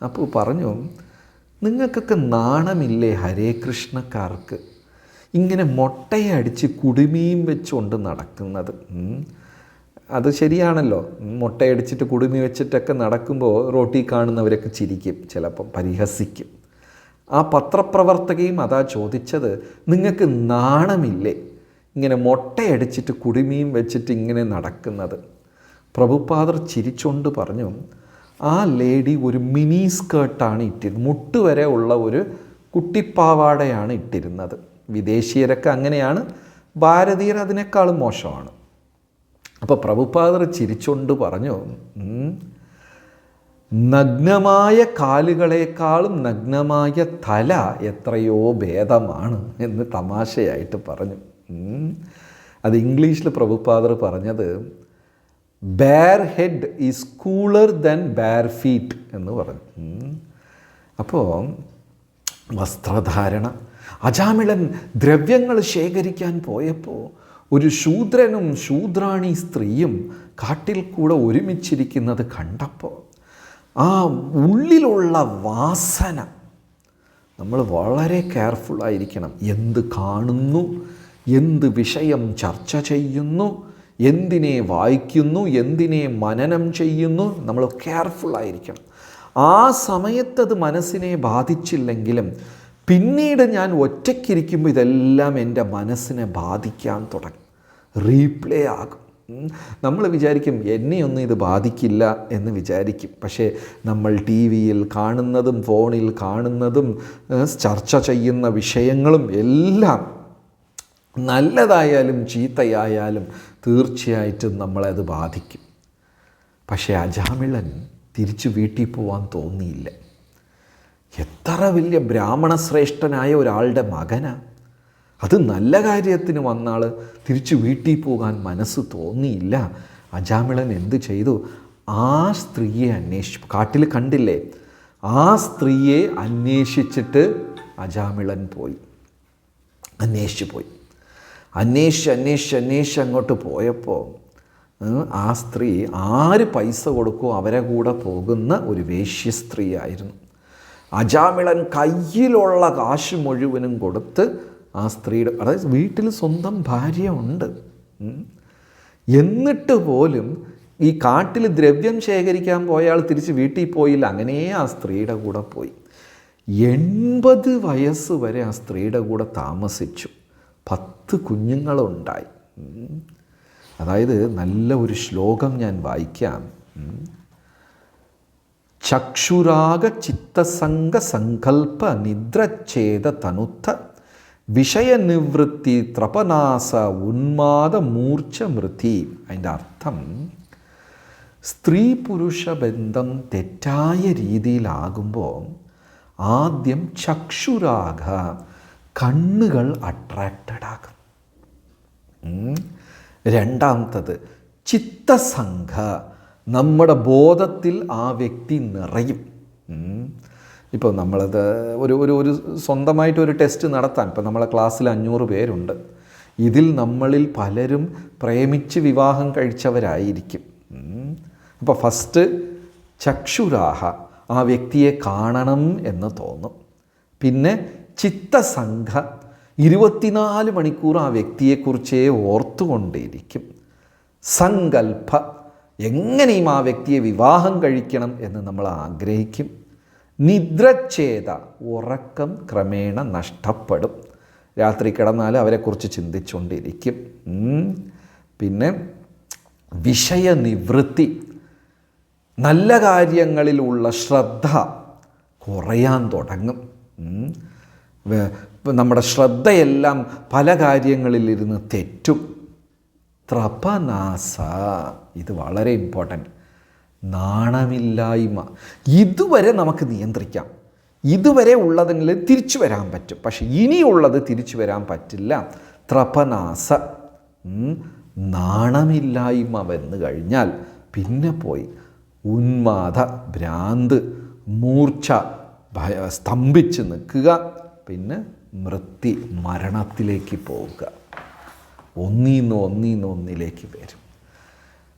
അപ്പോൾ പറഞ്ഞു, നിങ്ങൾക്കൊക്കെ നാണമില്ലേ ഹരേ കൃഷ്ണക്കാർക്ക് ഇങ്ങനെ മുട്ടയെ അടിച്ച് കുടുമിയും വെച്ചുകൊണ്ട് നടക്കുന്നത്? അത് ശരിയാണല്ലോ, മുട്ടയടിച്ചിട്ട് കുടുമി വെച്ചിട്ടൊക്കെ നടക്കുമ്പോൾ റോട്ടി കാണുന്നവരൊക്കെ ചിരിക്കും, ചിലപ്പം പരിഹസിക്കും. ആ പത്രപ്രവർത്തകയും അതാ ചോദിച്ചത്, നിങ്ങൾക്ക് നാണമില്ലേ ഇങ്ങനെ മുട്ടയടിച്ചിട്ട് കുടുമിയും വെച്ചിട്ട് ഇങ്ങനെ നടക്കുന്നത്? പ്രഭുപാദർ ചിരിച്ചുകൊണ്ട് പറഞ്ഞു, ആ ലേഡി ഒരു മിനി സ്കേർട്ടാണ് ഇട്ടിരുന്നത്, മുട്ടുവരെ ഉള്ള ഒരു കുട്ടിപ്പാവാടയാണ് ഇട്ടിരുന്നത്. വിദേശീയരൊക്കെ അങ്ങനെയാണ്, ഭാരതീയർ അതിനേക്കാളും മോശമാണ്. അപ്പോൾ പ്രഭുപാദർ ചിരിച്ചുകൊണ്ട് പറഞ്ഞു, നഗ്നമായ കാലുകളെക്കാളും നഗ്നമായ തല എത്രയോ ഭേദമാണ് എന്ന് തമാശയായിട്ട് പറഞ്ഞു. അത് ഇംഗ്ലീഷിൽ പ്രഭുപാദർ പറഞ്ഞത് bare head is cooler than bare feet എന്ന് പറഞ്ഞു. അപ്പോൾ വസ്ത്രധാരണ, അജാമിളൻ ദ്രവ്യങ്ങൾ ശേഖരിക്കാൻ പോയപ്പോൾ ഒരു ശൂദ്രനും ശൂദ്രാണി സ്ത്രീയും കാട്ടിൽ കൂടെ ഒരുമിച്ചിരിക്കുന്നത് കണ്ടപ്പോൾ ആ ഉള്ളിലുള്ള വാസന, നമ്മൾ വളരെ കെയർഫുള്ളായിരിക്കണം. എന്ത് കാണുന്നു, എന്ത് വിഷയം ചർച്ച ചെയ്യുന്നു, എന്തിനെ വായിക്കുന്നു, എന്തിനെ മനനം ചെയ്യുന്നു, നമ്മൾ കെയർഫുള്ളായിരിക്കണം. ആ സമയത്തത് മനസ്സിനെ ബാധിച്ചില്ലെങ്കിലും പിന്നീട് ഞാൻ ഒറ്റയ്ക്കിരിക്കുമ്പോൾ ഇതെല്ലാം എൻ്റെ മനസ്സിനെ ബാധിക്കാൻ തുടങ്ങും, റീപ്ലേ ആകും. നമ്മൾ വിചാരിക്കും എന്നെയൊന്നും ഇത് ബാധിക്കില്ല എന്ന് വിചാരിക്കും. പക്ഷേ നമ്മൾ ടി വിയിൽ കാണുന്നതും ഫോണിൽ കാണുന്നതും ചർച്ച ചെയ്യുന്ന വിഷയങ്ങളും എല്ലാം നല്ലതായാലും ചീത്തയായാലും തീർച്ചയായിട്ടും നമ്മളത് ബാധിക്കും. പക്ഷേ അജാമിളൻ തിരിച്ചു വീട്ടിൽ പോകാൻ തോന്നിയില്ല. എത്ര വലിയ ബ്രാഹ്മണ ശ്രേഷ്ഠനായ ഒരാളുടെ മകനാണ്, അത് നല്ല കാര്യത്തിന് വന്നാൾ തിരിച്ചു വീട്ടിൽ പോകാൻ മനസ്സ് തോന്നിയില്ല. അജാമിളൻ എന്ത് ചെയ്തു? ആ സ്ത്രീയെ അന്വേഷിച്ചു. കാട്ടിൽ കണ്ടില്ലേ, ആ സ്ത്രീയെ അന്വേഷിച്ചിട്ട് അജാമിളൻ പോയി, അന്വേഷിച്ച് അങ്ങോട്ട് പോയപ്പോൾ ആ സ്ത്രീ ആര് പൈസ കൊടുക്കുമോ അവരെ കൂടെ പോകുന്ന ഒരു വേശ്യ സ്ത്രീയായിരുന്നു. അജാമിളൻ കയ്യിലുള്ള കാശ് മുഴുവനും കൊടുത്ത് ആ സ്ത്രീയുടെ, അതായത് വീട്ടിൽ സ്വന്തം ഭാര്യ ഉണ്ട്, എന്നിട്ട് പോലും ഈ കാട്ടിൽ ദ്രവ്യം ശേഖരിക്കാൻ പോയ ആൾ തിരിച്ച് വീട്ടിൽ പോയില്ല. അങ്ങനെ ആ സ്ത്രീയുടെ കൂടെ പോയി. 80 വയസ്സ് വരെ ആ സ്ത്രീയുടെ കൂടെ താമസിച്ചു. 10 കുഞ്ഞുങ്ങളുണ്ടായി. അതായത് നല്ല ഒരു ശ്ലോകം ഞാൻ വായിക്കാം. ചക്ഷുരാഗ ചിത്തസംഗ സങ്കൽപ്പ നിദ്രച്ഛേദ തനുത്ത വിഷയനിവൃത്തി ത്രപനാസ ഉന്മാദ മൂർച്ഛ മൃതി. അതിൻ്റെ അർത്ഥം, സ്ത്രീ പുരുഷ ബന്ധം തെറ്റായ രീതിയിലാകുമ്പോൾ ആദ്യം ചക്ഷുരാഗ, കണ്ണുകൾ അട്രാക്റ്റഡ് ആകും. രണ്ടാമത്തത് ചിത്തസംഘ, നമ്മുടെ ബോധത്തിൽ ആ വ്യക്തി നിറയും. ഇപ്പോൾ നമ്മളത് ഒരു സ്വന്തമായിട്ടൊരു ടെസ്റ്റ് നടത്താൻ, ഇപ്പോൾ നമ്മളെ ക്ലാസ്സിൽ 500 പേരുണ്ട്. ഇതിൽ നമ്മളിൽ പലരും പ്രേമിച്ച് വിവാഹം കഴിച്ചവരായിരിക്കും. അപ്പോൾ ഫസ്റ്റ് ചക്ഷുരാഹ, ആ വ്യക്തിയെ കാണണം എന്ന് തോന്നും. പിന്നെ ചിത്തസംഘ, 24 മണിക്കൂർ ആ വ്യക്തിയെക്കുറിച്ചേ ഓർത്തുകൊണ്ടേയിരിക്കും. സങ്കല്പ, എങ്ങനെയും ആ വ്യക്തിയെ വിവാഹം കഴിക്കണം എന്ന് നമ്മൾ ആഗ്രഹിക്കും. നിദ്രച്ഛേദ, ഉറക്കം ക്രമേണ നഷ്ടപ്പെടും. രാത്രി കിടന്നാൽ അവരെക്കുറിച്ച് ചിന്തിച്ചുകൊണ്ടിരിക്കും. പിന്നെ വിഷയനിവൃത്തി, നല്ല കാര്യങ്ങളിലുള്ള ശ്രദ്ധ കുറയാൻ തുടങ്ങും. നമ്മുടെ ശ്രദ്ധയെല്ലാം പല കാര്യങ്ങളിലിരുന്ന് തെറ്റും. ത്രപനാസ, ഇത് വളരെ ഇമ്പോർട്ടൻറ്റ്. നാണമില്ലായ്മ, ഇതുവരെ നമുക്ക് നിയന്ത്രിക്കാം. ഇതുവരെ ഉള്ളതിൽ തിരിച്ചു വരാൻ പറ്റും, പക്ഷെ ഇനിയുള്ളത് തിരിച്ചു വരാൻ പറ്റില്ല. ത്രപനാസ, നാണമില്ലായ്മ വന്നു കഴിഞ്ഞാൽ പിന്നെ പോയി. ഉന്മാദ, ഭ്രാന്ത്, മൂർച്ഛ, സ്തംഭിച്ച് നിൽക്കുക. പിന്നെ മൃത്യു, മരണത്തിലേക്ക് പോവുക. ഒന്നിലേക്ക് വരും.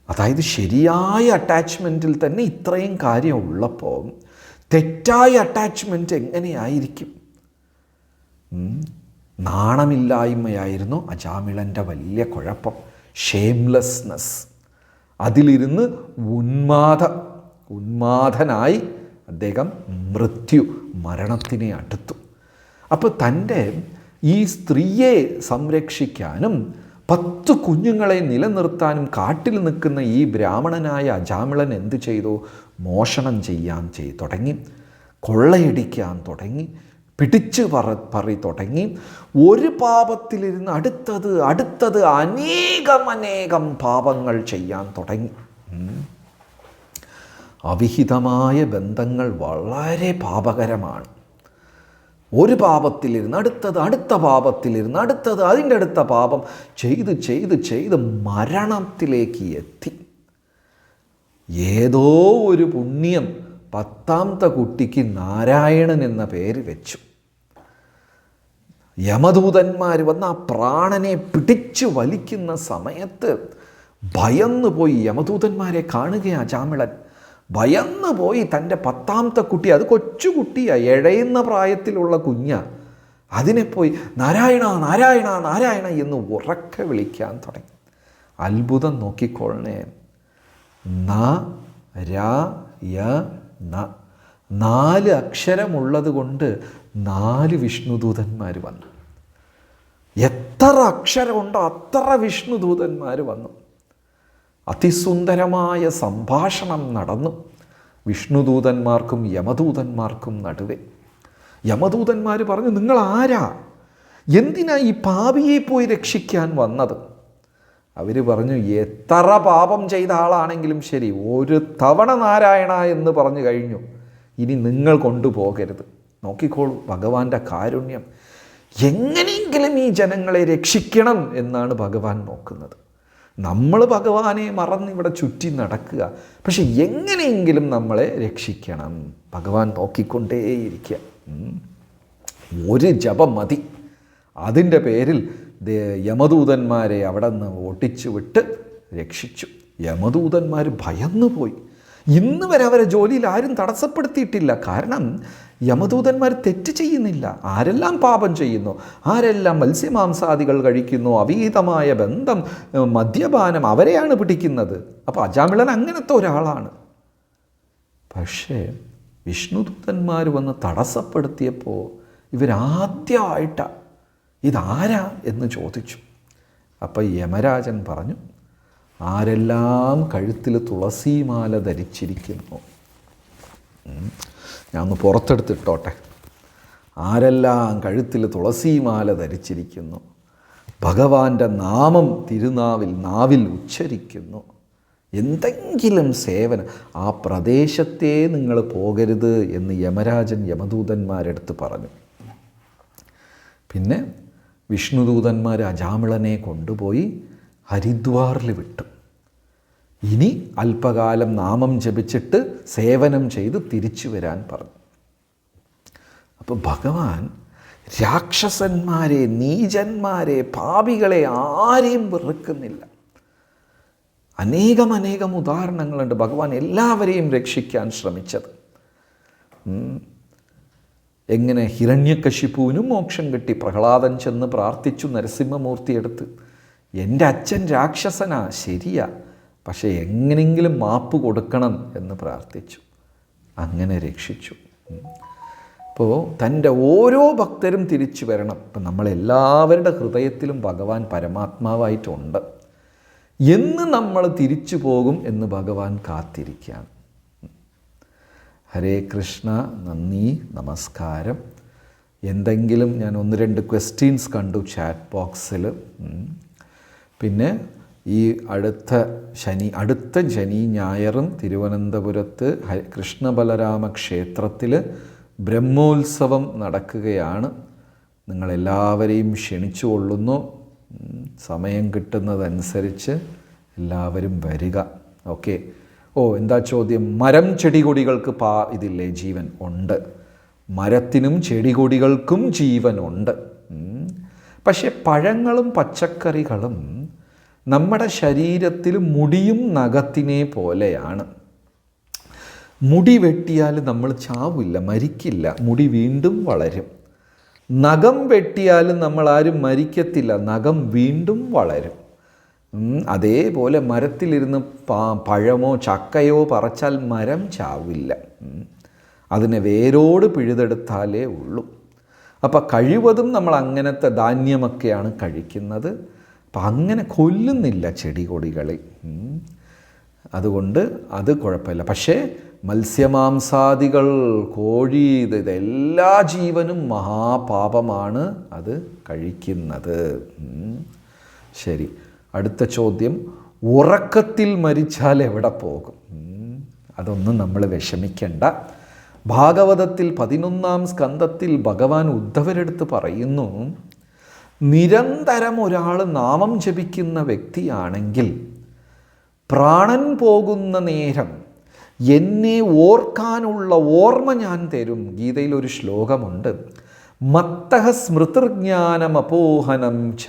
അതായത് ശരിയായ അറ്റാച്ച്മെൻറ്റിൽ തന്നെ ഇത്രയും കാര്യം ഉള്ളപ്പോൾ തെറ്റായ അറ്റാച്ച്മെൻറ്റ് എങ്ങനെയായിരിക്കും? നാണമില്ലായ്മയായിരുന്നു അജാമിളൻ്റെ വലിയ കുഴപ്പം. ഷെയിംലെസ്നെസ്. അതിലിരുന്ന് ഉന്മാദനായി അദ്ദേഹം മരണത്തിനെ അടുത്തു. അപ്പോൾ തൻ്റെ ഈ സ്ത്രീയെ സംരക്ഷിക്കാനും 10 കുഞ്ഞുങ്ങളെ നിലനിർത്താനും കാട്ടിൽ നിൽക്കുന്ന ഈ ബ്രാഹ്മണനായ അജാമിളൻ എന്തു ചെയ്തു? മോഷണം ചെയ്യാൻ തുടങ്ങി, കൊള്ളയടിക്കാൻ തുടങ്ങി, പിടിച്ചു പറി തുടങ്ങി. ഒരു പാപത്തിലിരുന്ന് അടുത്തത് അനേകം പാപങ്ങൾ ചെയ്യാൻ തുടങ്ങി. അവിഹിതമായ ബന്ധങ്ങൾ വളരെ പാപകരമാണ്. ഒരു പാപത്തിലിരുന്ന് അടുത്ത പാപത്തിലിരുന്ന് അതിൻ്റെ അടുത്ത പാപം ചെയ്ത് മരണത്തിലേക്ക് എത്തി. ഏതോ ഒരു പുണ്യം 10ാമത്തെ കുട്ടിക്ക് നാരായണൻ എന്ന പേര് വെച്ചു. യമദൂതന്മാർ വന്ന് ആ പ്രാണനെ പിടിച്ചു വലിക്കുന്ന സമയത്ത് ഭയന്നു പോയി. യമദൂതന്മാരെ കാണുകയാണ് അജാമിളൻ. ഭയന്നു പോയി. തൻ്റെ 10ാമത്തെ കുട്ടി, അത് കൊച്ചുകുട്ടിയാണ്, ഇഴയുന്ന പ്രായത്തിലുള്ള കുഞ്ഞ, അതിനെ പോയി നാരായണ നാരായണ നാരായണ എന്ന് ഉറക്കെ വിളിക്കാൻ തുടങ്ങി. അത്ഭുതം നോക്കിക്കൊള്ളണേ. നാരായണ 4 അക്ഷരമുള്ളത് കൊണ്ട് 4 വിഷ്ണുദൂതന്മാർ വന്നു. എത്ര അക്ഷരമുണ്ടോ അത്ര വിഷ്ണുദൂതന്മാർ വന്നു. അതിസുന്ദരമായ സംഭാഷണം നടന്നു വിഷ്ണുദൂതന്മാർക്കും യമദൂതന്മാർക്കും നടുവെ. യമദൂതന്മാർ പറഞ്ഞു, നിങ്ങൾ ആരാ? എന്തിനാ ഈ പാപിയെ പോയി രക്ഷിക്കാൻ വന്നത്? അവർ പറഞ്ഞു, എത്ര പാപം ചെയ്ത ആളാണെങ്കിലും ശരി, ഒരു തവണ നാരായണ എന്ന് പറഞ്ഞു കഴിഞ്ഞു, ഇനി നിങ്ങൾ കൊണ്ടുപോകരുത്. നോക്കിക്കോളൂ ഭഗവാന്റെ കാരുണ്യം. എങ്ങനെയെങ്കിലും ഈ ജനങ്ങളെ രക്ഷിക്കണം എന്നാണ് ഭഗവാൻ നോക്കുന്നത്. നമ്മൾ ഭഗവാനെ മറന്നിവിടെ ചുറ്റി നടക്കുക, പക്ഷെ എങ്ങനെയെങ്കിലും നമ്മളെ രക്ഷിക്കണം. ഭഗവാൻ നോക്കിക്കൊണ്ടേയിരിക്കുക. ഒരു ജപം മതി. അതിൻ്റെ പേരിൽ യമദൂതന്മാരെ അവിടെ നിന്ന് ഓട്ടിച്ചു വിട്ട് രക്ഷിച്ചു. യമദൂതന്മാർ ഭയന്നു പോയി. ഇന്ന് വരെ അവരെ ജോലിയിൽ ആരും തടസ്സപ്പെടുത്തിയിട്ടില്ല. കാരണം യമദൂതന്മാർ തെറ്റ് ചെയ്യുന്നില്ല. ആരെല്ലാം പാപം ചെയ്യുന്നു, ആരെല്ലാം മത്സ്യമാംസാദികൾ കഴിക്കുന്നു, അവിഹിതമായ ബന്ധം, മദ്യപാനം, അവരെയാണ് പിടിക്കുന്നത്. അപ്പോൾ അജാമിളൻ അങ്ങനത്തെ ഒരാളാണ്. പക്ഷേ വിഷ്ണുദൂതന്മാർ വന്ന് തടസ്സപ്പെടുത്തിയപ്പോൾ ഇവരാദ്യമായിട്ടാണ് ഇതാരാ എന്ന് ചോദിച്ചു. അപ്പോൾ യമരാജൻ പറഞ്ഞു, ആരെല്ലാം കഴുത്തിൽ തുളസിമാല ധരിച്ചിരിക്കുന്നു, ഞാൻ ഒന്ന് പുറത്തെടുത്തിട്ടോട്ടെ, ആരെല്ലാം കഴുത്തിൽ തുളസിമാല ധരിച്ചിരിക്കുന്നു, ഭഗവാന്റെ നാമം നാവിൽ ഉച്ചരിക്കുന്നു, എന്തെങ്കിലും സേവനം, ആ പ്രദേശത്തേ നിങ്ങൾ പോകരുത് എന്ന് യമരാജൻ യമദൂതന്മാരെടുത്ത് പറഞ്ഞു. പിന്നെ വിഷ്ണുദൂതന്മാർ അജാമിളനെ കൊണ്ടുപോയി ഹരിദ്വാറിൽ വിട്ടു. ഇനി അല്പകാലം നാമം ജപിച്ചിട്ട് സേവനം ചെയ്ത് തിരിച്ചു വരാൻ പറഞ്ഞു. അപ്പോൾ ഭഗവാൻ രാക്ഷസന്മാരെ, നീചന്മാരെ, പാപികളെ ആരെയും വെറുക്കുന്നില്ല. അനേകം ഉദാഹരണങ്ങളുണ്ട് ഭഗവാൻ എല്ലാവരെയും രക്ഷിക്കാൻ ശ്രമിച്ചത്. എങ്ങനെ ഹിരണ്യകശിപുവിനും മോക്ഷം കിട്ടി. പ്രഹ്ലാദൻ ചെന്ന് പ്രാർത്ഥിച്ചു നരസിംഹമൂർത്തിയെടുത്ത്, എൻ്റെ അച്ഛൻ രാക്ഷസനാ, ശരിയാ, പക്ഷേ എങ്ങനെയെങ്കിലും മാപ്പ് കൊടുക്കണം എന്ന് പ്രാർത്ഥിച്ചു. അങ്ങനെ രക്ഷിച്ചു. അപ്പോൾ തൻ്റെ ഓരോ ഭക്തരും തിരിച്ചു വരണം. ഇപ്പം നമ്മളെല്ലാവരുടെ ഹൃദയത്തിലും ഭഗവാൻ പരമാത്മാവായിട്ടുണ്ട്. എന്ന് നമ്മൾ തിരിച്ചു പോകും എന്ന് ഭഗവാൻ കാത്തിരിക്കുകയാണ്. ഹരേ കൃഷ്ണ, നന്ദി, നമസ്കാരം. എന്തെങ്കിലും ഞാൻ 1-2 ക്വസ്റ്റ്യൻസ് കണ്ടു ചാറ്റ് ബോക്സിൽ. പിന്നെ ഈ അടുത്ത ശനി ഞായറും തിരുവനന്തപുരത്ത് കൃഷ്ണബലരാമ ക്ഷേത്രത്തിൽ ബ്രഹ്മോത്സവം നടക്കുകയാണ്. നിങ്ങളെല്ലാവരെയും ക്ഷണിച്ചു കൊള്ളുന്നു. സമയം കിട്ടുന്നതനുസരിച്ച് എല്ലാവരും വരിക. ഓക്കെ. എന്താ ചോദ്യം? മരം ചെടികൊടികൾക്ക് ഇതില്ലേ? ജീവൻ ഉണ്ട്. മരത്തിനും ചെടികൊടികൾക്കും ജീവനുണ്ട്. പക്ഷെ പഴങ്ങളും പച്ചക്കറികളും നമ്മുടെ ശരീരത്തിൽ മുടിയും നഖത്തിനെ പോലെയാണ്. മുടി വെട്ടിയാൽ നമ്മൾ ചാവില്ല, മരിക്കില്ല, മുടി വീണ്ടും വളരും. നഖം വെട്ടിയാലും നമ്മളാരും മരിക്കത്തില്ല, നഖം വീണ്ടും വളരും. അതേപോലെ മരത്തിലിരുന്ന് പഴമോ ചക്കയോ പറിച്ചാൽ മരം ചാവില്ല, അതിനെ വേരോട് പിഴുതെടുത്താലേ ഉള്ളൂ. അപ്പം കഴിവതും നമ്മൾ അങ്ങനത്തെ ധാന്യമൊക്കെയാണ് കഴിക്കുന്നത്. അപ്പം അങ്ങനെ കൊല്ലുന്നില്ല ചെടികൊടികളെ. അതുകൊണ്ട് അത് കുഴപ്പമില്ല. പക്ഷേ മത്സ്യമാംസാദികൾ, കോഴി, ഇതെല്ലാ ജീവനും മഹാപാപമാണ് അത് കഴിക്കുന്നത്. ശരി, അടുത്ത ചോദ്യം. ഉറക്കത്തിൽ മരിച്ചാൽ എവിടെ പോകും? അതൊന്നും നമ്മൾ വിഷമിക്കണ്ട. ഭാഗവതത്തിൽ 11-ാം സ്കന്ധത്തിൽ ഭഗവാൻ ഉദ്ധവരെടുത്ത് പറയുന്നു, നിരന്തരം ഒരാൾ നാമം ജപിക്കുന്ന വ്യക്തിയാണെങ്കിൽ പ്രാണൻ പോകുന്ന നേരം എന്നെ ഓർക്കാനുള്ള ഓർമ്മ ഞാൻ തരും. ഗീതയിൽ ഒരു ശ്ലോകമുണ്ട്, മത്തഃ സ്മൃതിർജ്ഞാനമപോഹനം ച.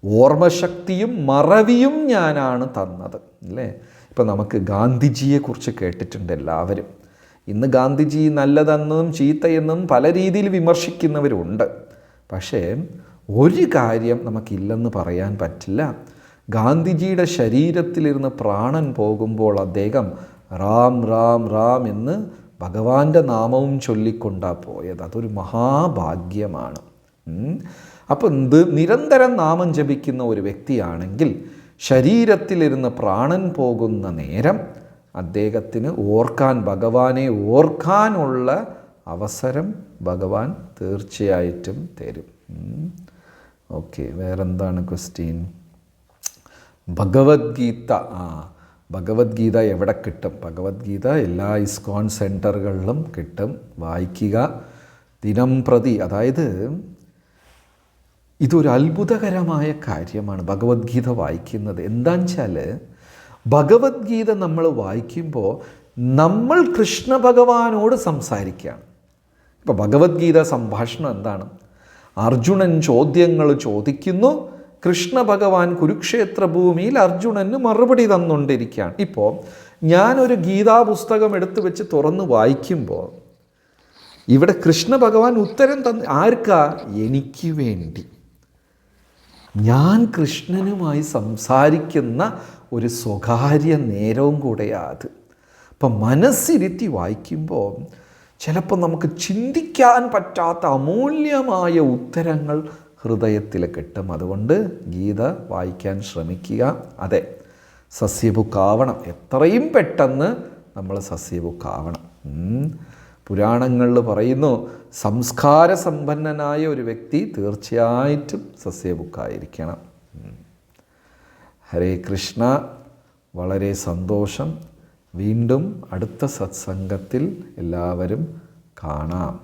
ഓർമ്മശക്തിയും മറവിയും ഞാനാണ് തന്നത്. അല്ലേ? ഇപ്പം നമുക്ക് ഗാന്ധിജിയെക്കുറിച്ച് കേട്ടിട്ടുണ്ട് എല്ലാവരും. ഇന്ന് ഗാന്ധിജി നല്ലതെന്നും ചീത്തയെന്നും പല രീതിയിൽ വിമർശിക്കുന്നവരുണ്ട്. പക്ഷേ ഒരു കാര്യം നമുക്കില്ലെന്ന് പറയാൻ പറ്റില്ല. ഗാന്ധിജിയുടെ ശരീരത്തിലിരുന്ന് പ്രാണൻ പോകുമ്പോൾ അദ്ദേഹം റാം റാം റാം എന്ന് ഭഗവാന്റെ നാമവും ചൊല്ലിക്കൊണ്ടാണ് പോയത്. അതൊരു മഹാഭാഗ്യമാണ്. അപ്പം നിരന്തരം നാമം ജപിക്കുന്ന ഒരു വ്യക്തിയാണെങ്കിൽ ശരീരത്തിലിരുന്ന് പ്രാണൻ പോകുന്ന നേരം അദ്ദേഹത്തിന് ഭഗവാനെ ഓർക്കാനുള്ള അവസരം ഭഗവാൻ തീർച്ചയായിട്ടും തരും. ഓക്കെ, വേറെന്താണ് ക്വസ്റ്റ്യൻ? ഭഗവത്ഗീത. ഭഗവത്ഗീത എവിടെ കിട്ടും? ഭഗവത്ഗീത എല്ലാ ഇസ്കോൺ സെൻറ്ററുകളിലും കിട്ടും. വായിക്കുക ദിനം പ്രതി. അതായത് ഇതൊരു അത്ഭുതകരമായ കാര്യമാണ് ഭഗവത്ഗീത വായിക്കുന്നത്. എന്താണെന്ന് വെച്ചാൽ ഭഗവത്ഗീത നമ്മൾ വായിക്കുമ്പോൾ നമ്മൾ കൃഷ്ണ ഭഗവാനോട് സംസാരിക്കുകയാണ്. ഇപ്പോൾ ഭഗവത്ഗീത സംഭാഷണം എന്താണ്? അർജുനൻ ചോദ്യങ്ങൾ ചോദിക്കുന്നു, കൃഷ്ണ ഭഗവാൻ കുരുക്ഷേത്ര ഭൂമിയിൽ അർജുനന് മറുപടി തന്നുകൊണ്ടിരിക്കുകയാണ്. ഇപ്പോൾ ഞാനൊരു ഗീതാ പുസ്തകം എടുത്തു വെച്ച് തുറന്ന് വായിക്കുമ്പോൾ ഇവിടെ കൃഷ്ണ ഭഗവാൻ ഉത്തരം ആർക്കാ? എനിക്ക് വേണ്ടി. ഞാൻ കൃഷ്ണനുമായി സംസാരിക്കുന്ന ഒരു സ്വകാര്യ നേരവും കൂടെയാണ് അത്. അപ്പം മനസ്സിരുത്തി വായിക്കുമ്പോൾ ചിലപ്പോൾ നമുക്ക് ചിന്തിക്കാൻ പറ്റാത്ത അമൂല്യമായ ഉത്തരങ്ങൾ ഹൃദയത്തിൽ കിട്ടും. അതുകൊണ്ട് ഗീത വായിക്കാൻ ശ്രമിക്കുക. അതെ, സസ്യബുക്കാവണം. എത്രയും പെട്ടെന്ന് നമ്മൾ സസ്യബുക്കാവണം. പുരാണങ്ങളിൽ പറയുന്നു, സംസ്കാര സമ്പന്നനായ ഒരു വ്യക്തി തീർച്ചയായിട്ടും സസ്യബുക്കായിരിക്കണം. ഹരേ കൃഷ്ണ. വളരെ സന്തോഷം. വീണ്ടും അടുത്ത സത്സംഗത്തിൽ എല്ലാവരും കാണാം.